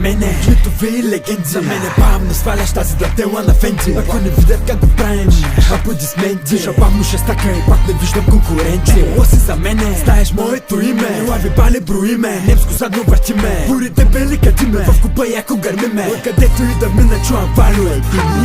мене митове и легенди. За мене бавно сваляш тази дътела на Фенди. Ако не видят как го правим, аплодисменти. Бавно ще стака и пак не виждам конкуренти. Лоси за мене, знаеш моето име. Лави бали броиме, немско задно въртиме. Бурите бели кадиме, в купа яко гърмиме. Откъдето и да мина чувам валю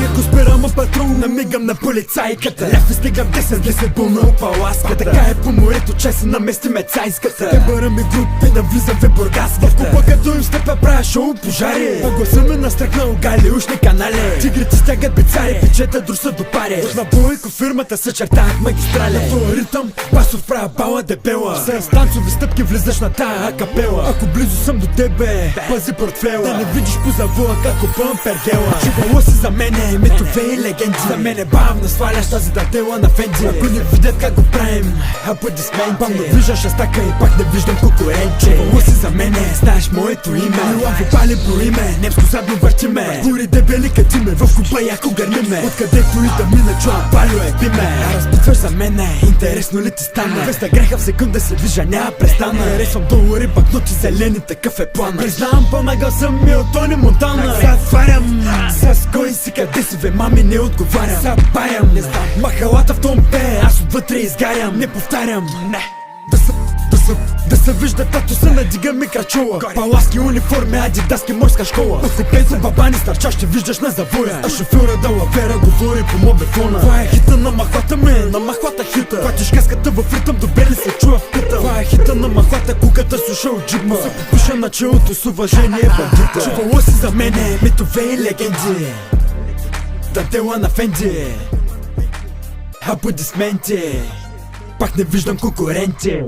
и ако спирам патрул, намигам на полицайката. Ляв и стигам 10 бума опаласка. Така е по морето, че се наместиме цайската. Те бъраме групи да влизам в бургаската. В купа като им стъпя правя шоу пожари. По гласа ме настрахнал гали, ушни канали. Тигрите стягат бицари, печета друса до пари. На бойко фирмата се чертах магистрали. На този ритъм, басов правя бала дебела. С танцови стъпки влизаш на тая акапела. Ако близо съм до тебе, пази портфела. Да не видиш по завоя како бъмпер гела. Чувало си за мене, митове и легенди. За мене бавно сваляш тази дътела на Фенди. Ако не видят как го правим, аплодисменти. Бавно движаш стака и пак не виждам конкуренти. Чувало си за мене, знаеш моето име. Лави бали броиме, немско задно въртиме. Бури дебели катиме, в купа яко гърмиме. Откъдето и да мина чуам палю е биме. Разпитваш за мене, интересно ли ти стана? 200 греха в секунда се вижда, няма престана. Харесвам долари, бакноти, зелени, такъв е плана. Признавам, помагал съм ми от Тони Монтана. Затварям, с кой си, къде си, бе, мами, не отговарям. Забавям, не знам, махалата в том пее, аз отвътре изгарям. Не повтарям, не. Да се вижда, тато се надига ми крачула. Паласки униформи, адидаски, морска школа. От купейци бабани стърча, ще виждаш на завоя. А шофьора да лавера говори по мобифона. Това е хита на махлата ме, на махлата хита. Платиш каската в ритъм, добре ли се чува в питъл. Това е хита на махлата, куката суша от джипма. Се подпиша на челото с уважение бандита. Чувало си за мене, митове и легенди. Дътела на Фенди. Аплодисменти. Пак не виждам конкуренти.